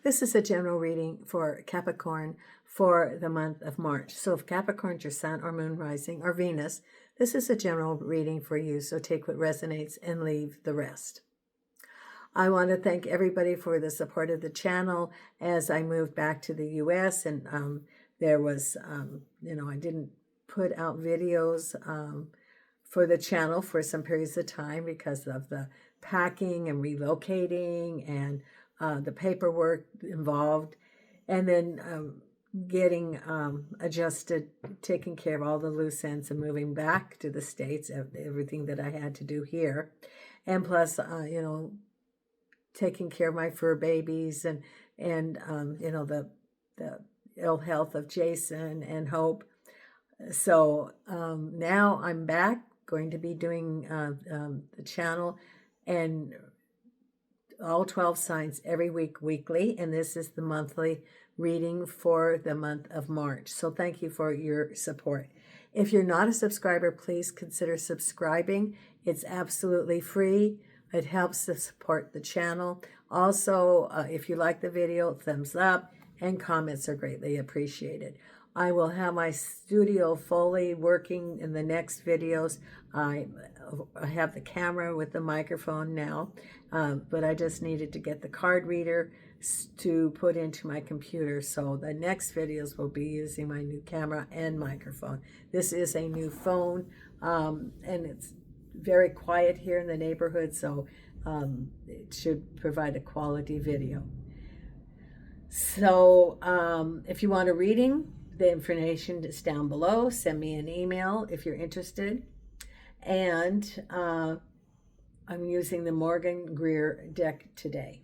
This is a general reading for Capricorn for the month of March. So if Capricorn's your sun or moon rising or Venus, this is a general reading for you. So take what resonates and leave the rest. I want to thank everybody for the support of the channel as I moved back to the U.S. and there was, I didn't put out videos for the channel for some periods of time because of the packing and relocating and the paperwork involved, and then getting adjusted, taking care of all the loose ends and moving back to the States, everything that I had to do here. And plus, taking care of my fur babies and the ill health of Jason and Hope. So now I'm back, going to be doing the channel and all 12 signs every week, weekly, and this is the monthly reading for the month of March. So thank you for your support. If you're not a subscriber, please consider subscribing. It's absolutely free. It helps to support the channel. Also, if you like the video, thumbs up and comments are greatly appreciated. I will have my studio fully working in the next videos. I have the camera with the microphone now, but I just needed to get the card reader to put into my computer. So the next videos will be using my new camera and microphone. This is a new phone, and it's very quiet here in the neighborhood, so it should provide a quality video. So if you want a reading, the information is down below. Send me an email if you're interested. And I'm using the Morgan Greer deck today.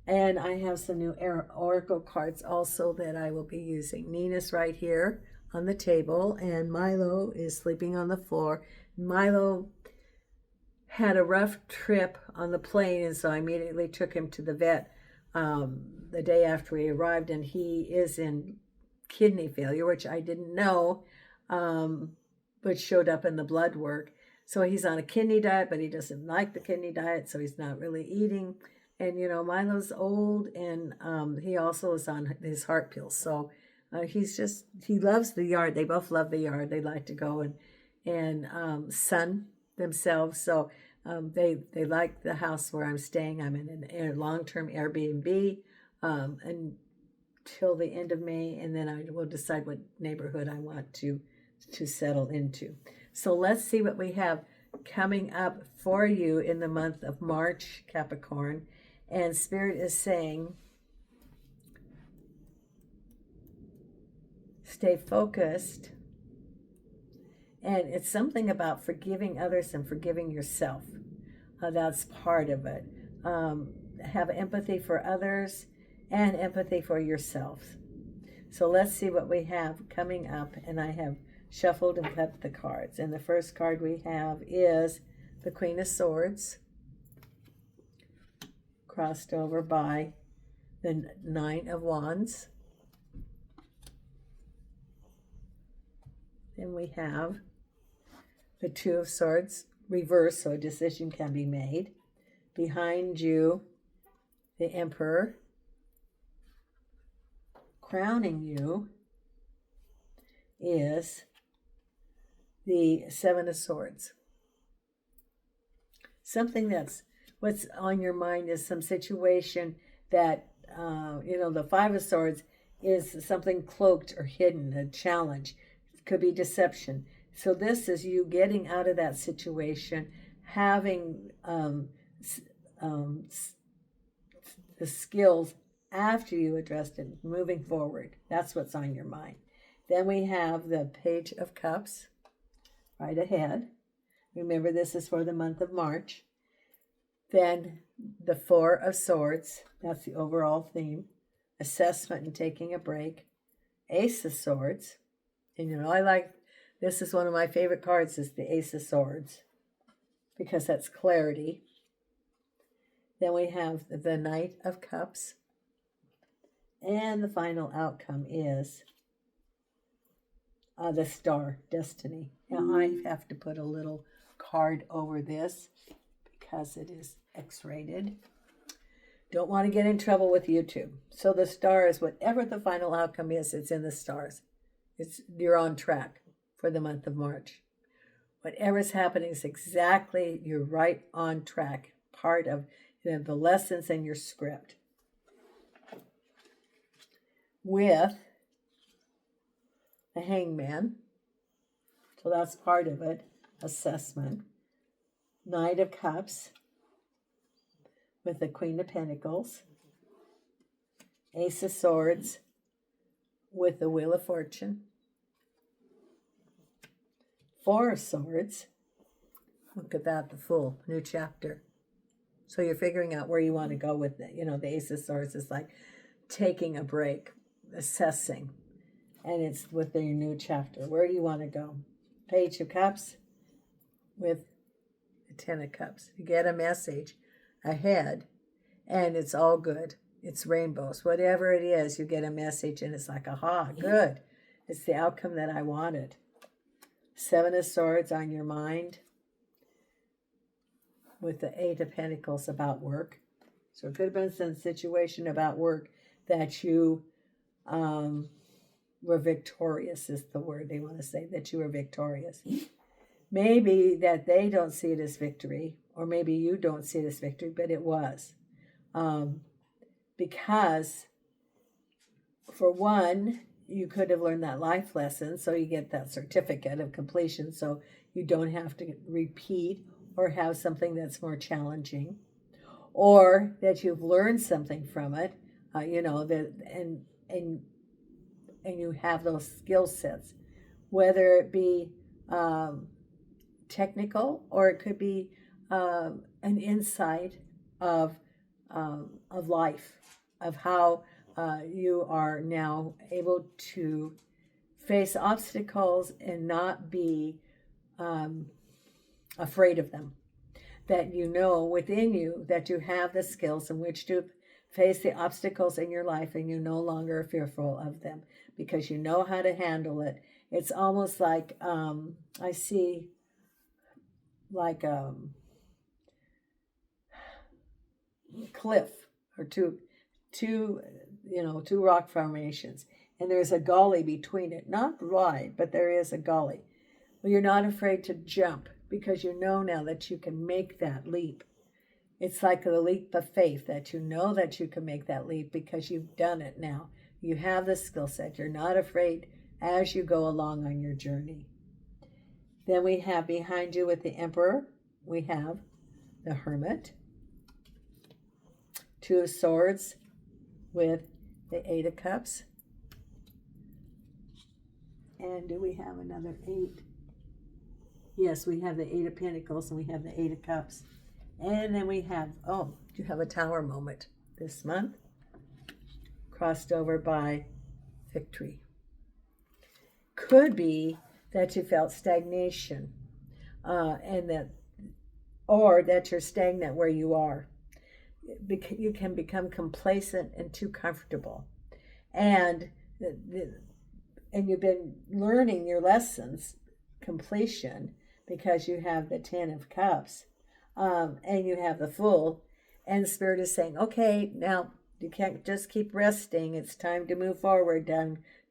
And I have some new oracle cards also that I will be using. Nina's right here on the table, and Milo is sleeping on the floor. Milo had a rough trip on the plane, and so I immediately took him to the vet the day after he arrived, and he is in kidney failure, which I didn't know, but showed up in the blood work. So he's on a kidney diet, but he doesn't like the kidney diet, so he's not really eating. And, Milo's old, and he also is on his heart pills. So he loves the yard. They both love the yard. They like to go and sun themselves. So they like the house where I'm staying. I'm in a long-term Airbnb until the end of May, and then I will decide what neighborhood I want to settle into. So let's see what we have coming up for you in the month of March, Capricorn. And Spirit is saying, stay focused. And it's something about forgiving others and forgiving yourself. That's part of it. Have empathy for others and empathy for yourself. So let's see what we have coming up. And I have shuffled and cut the cards. And the first card we have is the Queen of Swords, crossed over by the Nine of Wands. Then we have the Two of Swords reversed, so a decision can be made. Behind you, the Emperor. Crowning you is the Seven of Swords. Something that's what's on your mind is some situation that, the Five of Swords is something cloaked or hidden, a challenge. It could be deception. So this is you getting out of that situation, having the skills after you addressed it, moving forward. That's what's on your mind. Then we have the Page of Cups right ahead. Remember, this is for the month of March. Then the Four of Swords, that's the overall theme. Assessment and taking a break. Ace of Swords. And this is one of my favorite cards, is the Ace of Swords, because that's clarity. Then we have the Knight of Cups. And the final outcome is the Star, Destiny. Now I have to put a little card over this because it is X-rated. Don't want to get in trouble with YouTube. So the stars, whatever the final outcome is, it's in the stars. You're on track for the month of March. Whatever's happening is exactly, you're right on track. Part of the lessons in your script. With the Hangman. So that's part of it. Assessment. Knight of Cups. With the Queen of Pentacles. Ace of Swords. With the Wheel of Fortune. Four of Swords. Look at that, the Fool, new chapter. So you're figuring out where you want to go with it. The Ace of Swords is like taking a break, assessing. And it's with your new chapter. Where do you want to go? Page of Cups with the Ten of Cups. You get a message ahead, and it's all good. It's rainbows. Whatever it is, you get a message, and it's like, aha, good. It's the outcome that I wanted. Seven of Swords on your mind with the Eight of Pentacles about work. So it could have been some situation about work that you were victorious is the word they want to say, that you were victorious. Maybe that they don't see it as victory, or maybe you don't see it as victory, but it was. Because, for one, you could have learned that life lesson, so you get that certificate of completion, so you don't have to repeat or have something that's more challenging, or that you've learned something from it, and you have those skill sets, whether it be technical, or it could be an insight of life, of how you are now able to face obstacles and not be afraid of them. That you know within you that you have the skills in which to face the obstacles in your life, and you're no longer fearful of them because you know how to handle it. It's almost like I see like a cliff or two rock formations, and there's a gully between it, not wide, but there is a gully. Well, you're not afraid to jump because you know now that you can make that leap. It's like the leap of faith, that you know that you can make that leap because you've done it now. You have the skill set. You're not afraid as you go along on your journey. Then we have behind you with the Emperor, we have the Hermit. Two of Swords with the Eight of Cups. And do we have another eight? Yes, we have the Eight of Pentacles and we have the Eight of Cups. And then we have, you have a Tower moment this month, crossed over by Victory. Could be that you felt stagnation, or that you're stagnant where you are. You can become complacent and too comfortable, and you've been learning your lessons, completion, because you have the Ten of Cups, and you have the Fool, and Spirit is saying, okay, now you can't just keep resting. It's time to move forward,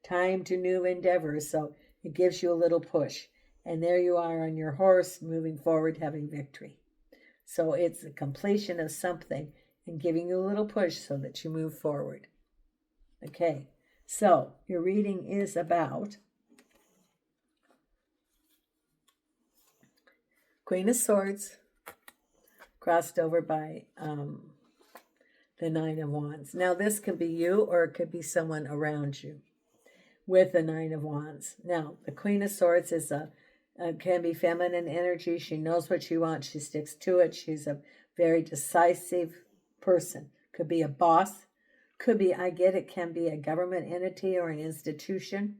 time to new endeavors. So it gives you a little push, and there you are on your horse, moving forward, having victory. So it's the completion of something and giving you a little push so that you move forward. Okay, so your reading is about Queen of Swords, crossed over by the Nine of Wands. Now this could be you, or it could be someone around you with the Nine of Wands. Now the Queen of Swords is can be feminine energy. She knows what she wants. She sticks to it. She's a very decisive person. Could be a boss. Could be, can be a government entity or an institution.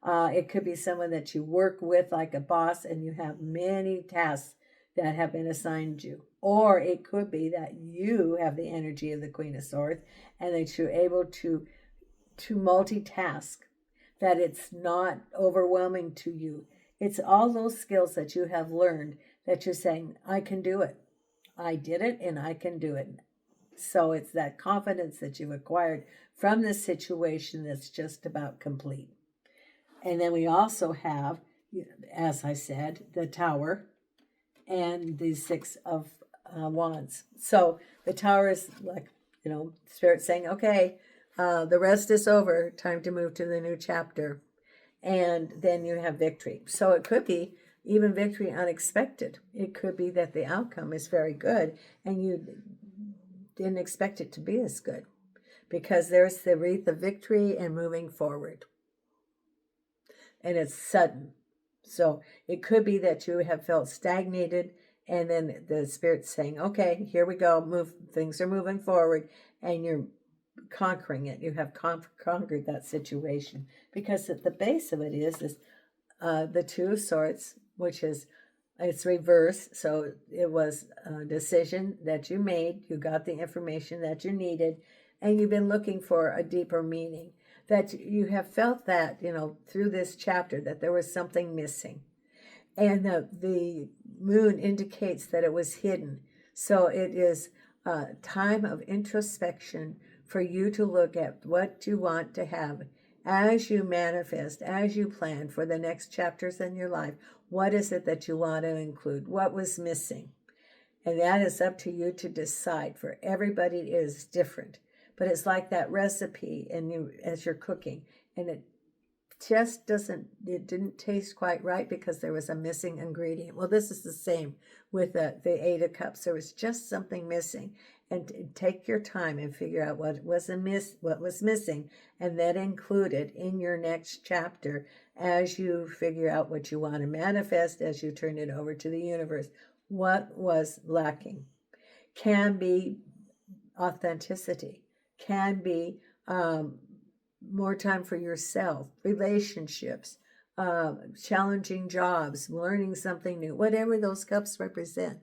It could be someone that you work with like a boss, and you have many tasks that have been assigned you. Or it could be that you have the energy of the Queen of Swords and that you're able to multitask, that it's not overwhelming to you. It's all those skills that you have learned that you're saying, I can do it. I did it and I can do it. So it's that confidence that you've acquired from the situation that's just about complete. And then we also have, as I said, the Tower and the Six of Wands. So the Tower is like, Spirit saying, okay, the rest is over. Time to move to the new chapter. And then you have victory. So it could be even victory unexpected. It could be that the outcome is very good and you didn't expect it to be as good, because there's the wreath of victory and moving forward. And it's sudden. So it could be that you have felt stagnated, and then the Spirit's saying, okay, here we go, things are moving forward, and you're conquering it. You have conquered that situation, because at the base of it is the Two of Swords, which is, it's reverse. So it was a decision that you made. You got the information that you needed, and you've been looking for a deeper meaning. That you have felt that, through this chapter, that there was something missing. And the moon indicates that it was hidden. So it is a time of introspection for you to look at what you want to have as you manifest, as you plan for the next chapters in your life. What is it that you want to include? What was missing? And that is up to you to decide. For everybody, it is different. But it's like that recipe, and as you're cooking, and it just didn't taste quite right because there was a missing ingredient. Well, this is the same with the Eight of Cups. There was just something missing. And take your time and figure out what was missing, and then include it in your next chapter as you figure out what you want to manifest, as you turn it over to the universe. What was lacking? Can be authenticity, can be more time for yourself, relationships, challenging jobs, learning something new, whatever those cups represent.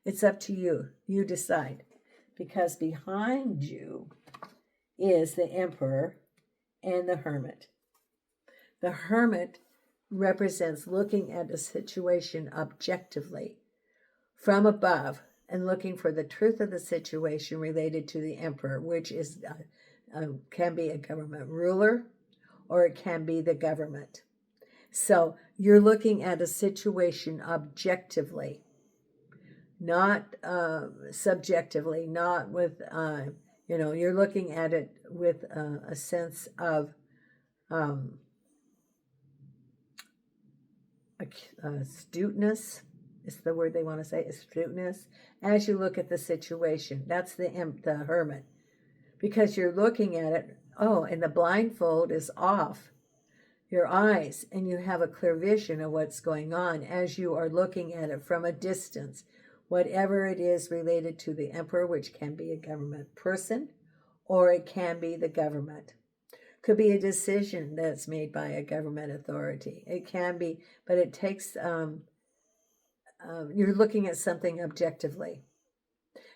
It's up to you. You decide. Because behind you is the Emperor and the Hermit. The Hermit represents looking at a situation objectively from above and looking for the truth of the situation related to the Emperor, which is can be a government ruler, or it can be the government. So you're looking at a situation objectively, not subjectively, not with, you're looking at it with a sense of astuteness, is the word they want to say, astuteness, as you look at the situation. That's the Hermit. Because you're looking at it, and the blindfold is off your eyes, and you have a clear vision of what's going on as you are looking at it from a distance. Whatever it is related to the Emperor, which can be a government person, or it can be the government. Could be a decision that's made by a government authority. It can be, but it takes, you're looking at something objectively.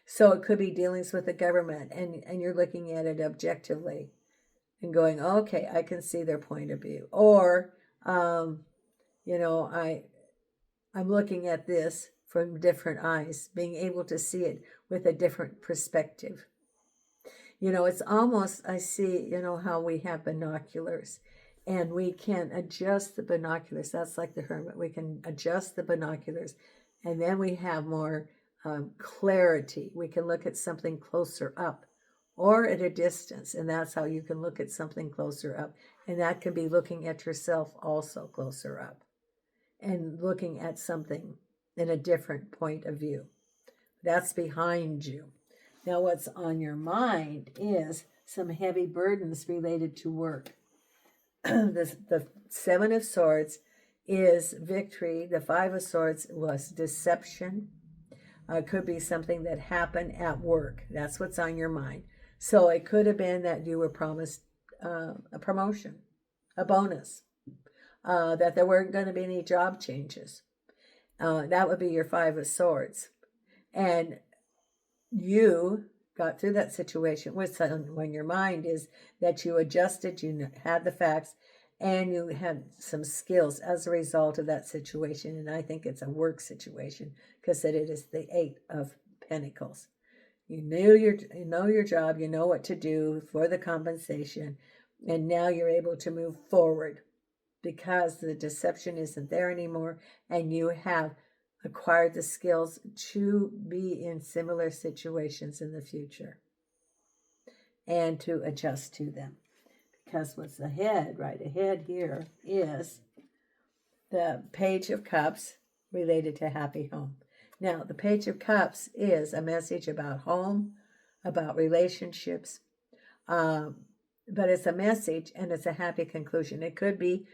So it could be dealings with the government, and you're looking at it objectively and going, okay, I can see their point of view. Or, I'm looking at this from different eyes, being able to see it with a different perspective. It's almost, I see, how we have binoculars, and we can adjust the binoculars. That's like the Hermit. We can adjust the binoculars, and then we have more clarity. We can look at something closer up or at a distance, and that's how you can look at something closer up. And that can be looking at yourself also closer up and looking at something in a different point of view. That's behind you. Now, what's on your mind is some heavy burdens related to work. The Seven of Swords is victory. The Five of Swords was deception. Could be something that happened at work. That's what's on your mind. So it could have been that you were promised a promotion, a bonus, that there weren't going to be any job changes. That would be your Five of Swords. And you got through that situation with when your mind is that you adjusted, you had the facts, and you had some skills as a result of that situation. And I think it's a work situation because it is the Eight of Pentacles. You know your job, you know what to do for the compensation, and now you're able to move forward because the deception isn't there anymore, and you have acquired the skills to be in similar situations in the future and to adjust to them. Because what's ahead, right ahead here, is the Page of Cups related to happy home. Now, the Page of Cups is a message about home, about relationships, but it's a message and it's a happy conclusion. It could be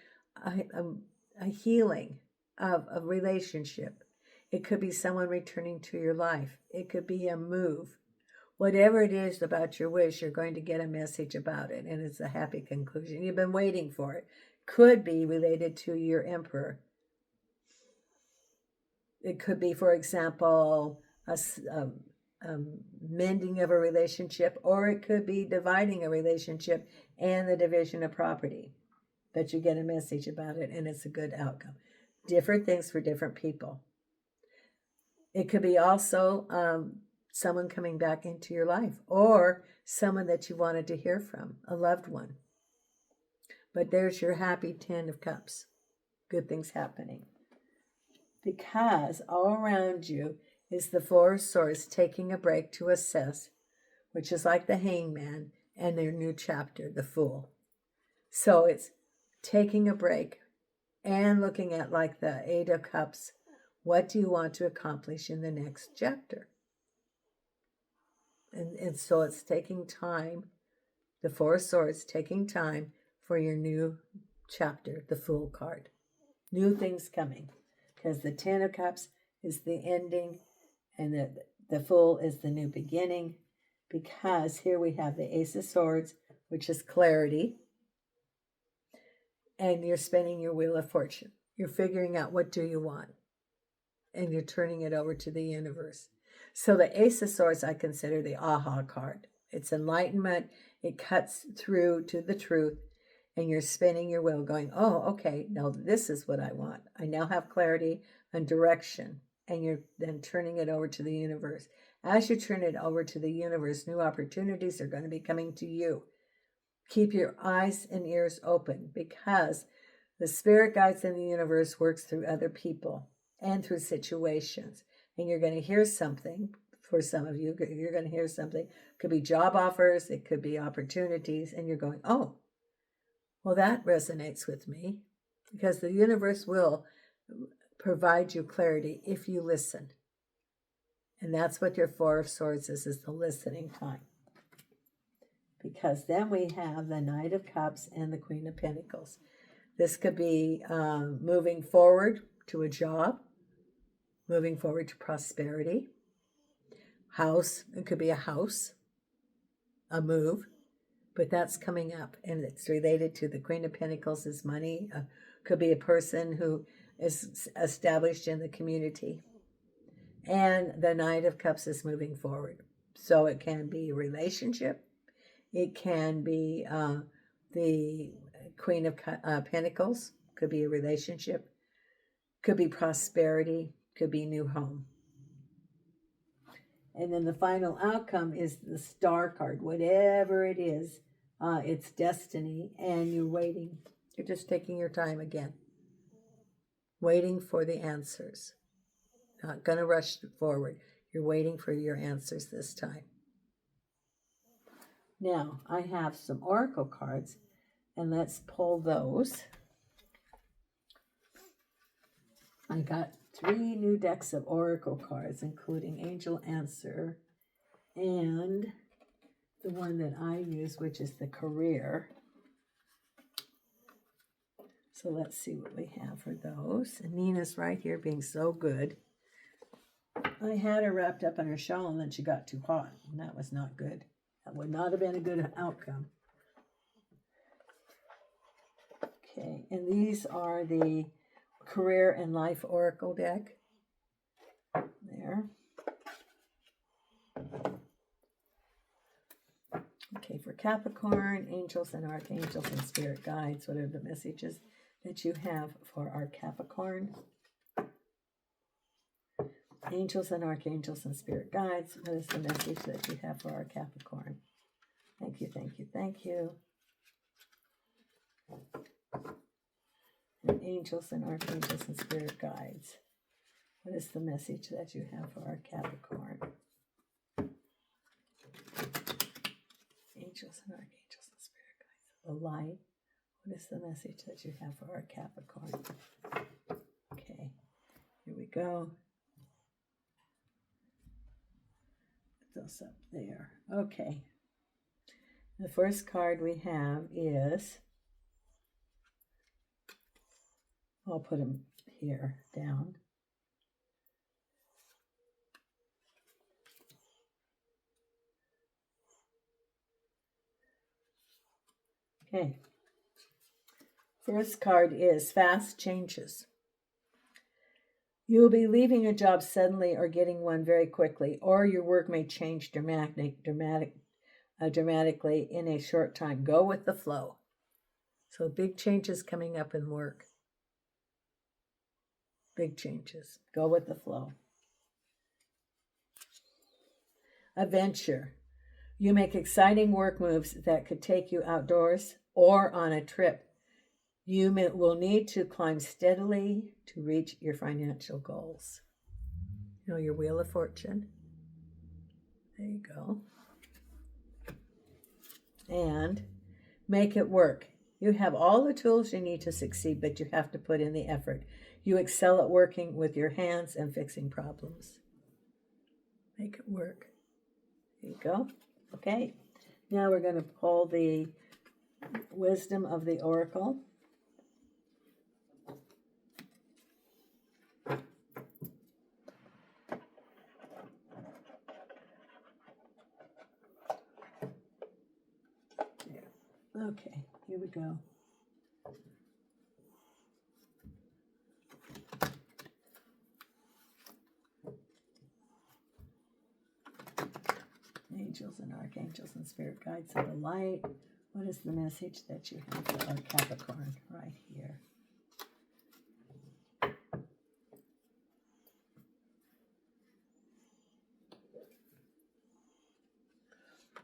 a healing of a relationship. It could be someone returning to your life. It could be a move. Whatever it is about your wish, you're going to get a message about it, and it's a happy conclusion. You've been waiting for it. Could be related to your emperor. It could be, for example, a mending of a relationship, or it could be dividing a relationship and the division of property. But you get a message about it, and it's a good outcome. Different things for different people. It could be also someone coming back into your life, or someone that you wanted to hear from, a loved one. But there's your happy 10 of Cups. Good things happening. Because all around you is the Four of Swords taking a break to assess, which is like the Hangman and their new chapter, the Fool. So it's taking a break and looking at, like the Eight of Cups, what do you want to accomplish in the next chapter? And so it's taking time, the Four of Swords taking time for your new chapter, the Fool card. New things coming. Because the Ten of Cups is the ending, and the Fool is the new beginning. Because here we have the Ace of Swords, which is clarity. And you're spinning your Wheel of Fortune. You're figuring out what do you want. And you're turning it over to the universe. So the Ace of Swords, I consider the aha card. It's enlightenment. It cuts through to the truth. And you're spinning your wheel going, oh, okay, now this is what I want. I now have clarity and direction. And you're then turning it over to the universe. As you turn it over to the universe, new opportunities are going to be coming to you. Keep your eyes and ears open, because the spirit guides in the universe works through other people and through situations. And you're going to hear something. For some of you, you're going to hear something. It could be job offers. It could be opportunities. And you're going, oh, well, that resonates with me, because the universe will provide you clarity if you listen. And that's what your Four of Swords is the listening time. Because then we have the Knight of Cups and the Queen of Pentacles. This could be moving forward to a job, moving forward to prosperity. House, it could be a house, a move. But that's coming up, and it's related to the Queen of Pentacles is money. Could be a person who is established in the community. And the Knight of Cups is moving forward. So it can be a relationship. It can be the Queen of Pentacles. Could be a relationship. Could be prosperity. Could be new home. And then the final outcome is the Star card. Whatever it is, it's destiny, and you're waiting. You're just taking your time again. Waiting for the answers. Not going to rush forward. You're waiting for your answers this time. Now, I have some oracle cards, and let's pull those. I got 3 new decks of oracle cards, including Angel Answer and the one that I use, which is the Career. So let's see what we have for those. And Nina's right here being so good. I had her wrapped up in her shawl, and then she got too hot, and that was not good. That would not have been a good outcome. Okay, and these are the Career and Life Oracle deck. There. Okay, for Capricorn, angels and archangels and spirit guides, what are the messages that you have for our Capricorn? Angels and archangels and spirit guides, what is the message that you have for our Capricorn? Thank you, thank you, thank you. And angels and archangels and spirit guides, what is the message that you have for our Capricorn? Angels and archangels and spirit guides. The light, what is the message that you have for our Capricorn? Okay, here we go. Put those up there. Okay. The first card we have is, I'll put them here down. Okay. First card is fast changes. You will be leaving a job suddenly or getting one very quickly, or your work may change dramatically in a short time. Go with the flow. So big changes coming up in work. Big changes. Go with the flow. Adventure. You make exciting work moves that could take you outdoors or on a trip. You will need to climb steadily to reach your financial goals. You know, your Wheel of Fortune. There you go. And make it work. You have all the tools you need to succeed, but you have to put in the effort. You excel at working with your hands and fixing problems. Make it work. There you go. Okay. Now we're going to pull the wisdom of the oracle. Okay, here we go. Angels and archangels and spirit guides of the light. What is the message that you have for our Capricorn right here?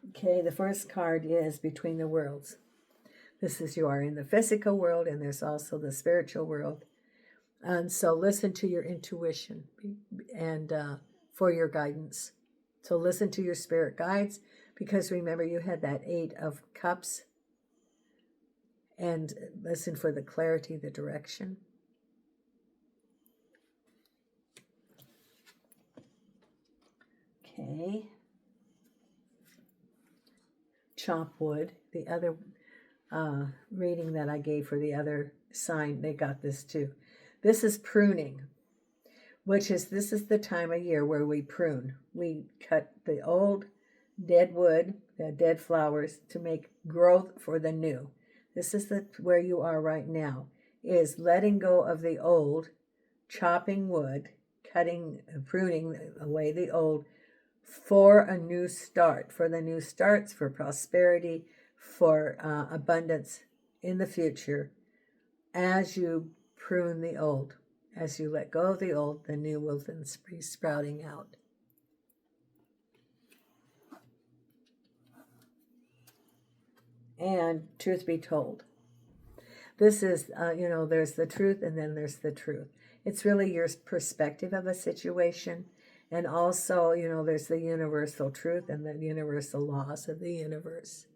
Okay, the first card is Between the Worlds. This is, you are in the physical world and there's also the spiritual world. And so listen to your intuition and for your guidance. So listen to your spirit guides, because remember you had that 8 of Cups, and listen for the clarity, the direction. Okay. Chop wood. The other reading that I gave for the other sign, they got this too. This is pruning, this is the time of year where we prune. We cut the old dead wood, the dead flowers, to make growth for the new. This is where you are right now, is letting go of the old, chopping wood, pruning away the old for a new start, for the new starts, for prosperity, for abundance in the future. As you prune the old, as you let go of the old, the new will then be sprouting out. And truth be told, this is, there's the truth and then there's the truth. It's really your perspective of a situation. And also, there's the universal truth and the universal laws of the universe.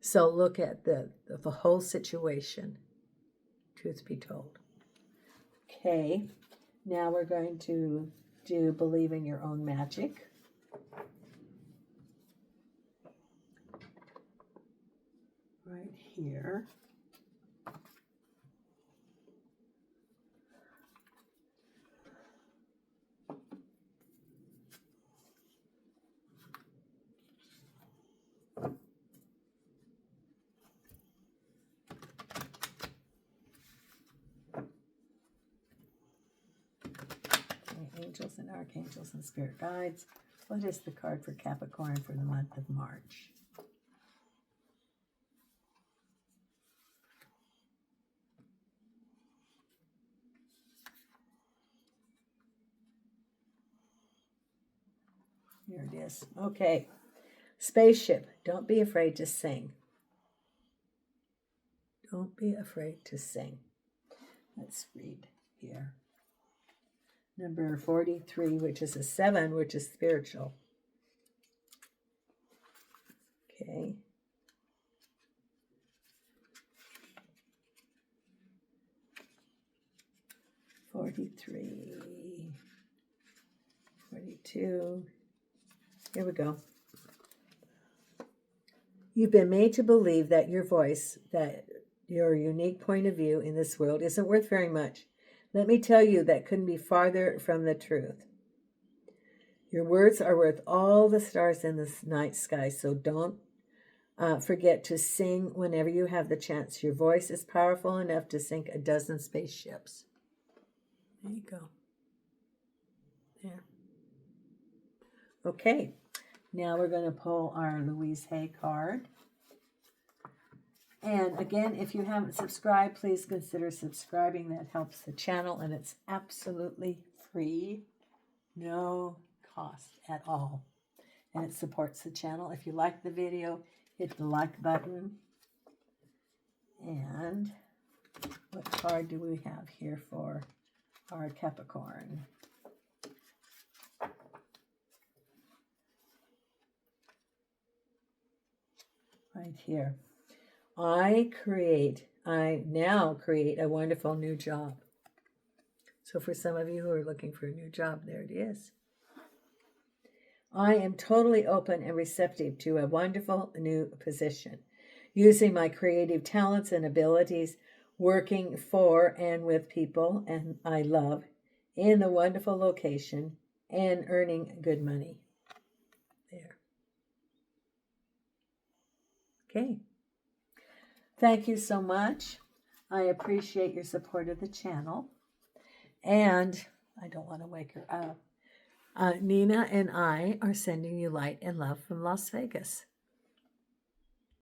So look at the whole situation, truth be told. Okay, now we're going to do Believe in Your Own Magic. Right here. Angels and archangels and spirit guides. What is the card for Capricorn for the month of March? Here it is. Okay. Spaceship. Don't be afraid to sing. Don't be afraid to sing. Let's read here. Number 43, which is a 7, which is spiritual. Okay. $43, $42. Here we go. You've been made to believe that your voice, that your unique point of view in this world isn't worth very much. Let me tell you, that couldn't be farther from the truth. Your words are worth all the stars in the night sky, so don't forget to sing whenever you have the chance. Your voice is powerful enough to sink a dozen spaceships. There you go. There. Okay, now we're going to pull our Louise Hay card. And again, if you haven't subscribed, please consider subscribing. That helps the channel, and it's absolutely free. No cost at all. And it supports the channel. If you like the video, hit the like button. And what card do we have here for our Capricorn? Right here. I now create a wonderful new job. So for some of you who are looking for a new job, there it is. I am totally open and receptive to a wonderful new position, using my creative talents and abilities, working for and with people and I love in a wonderful location and earning good money. There. Okay. Thank you so much. I appreciate your support of the channel. And I don't want to wake her up. Nina and I are sending you light and love from Las Vegas.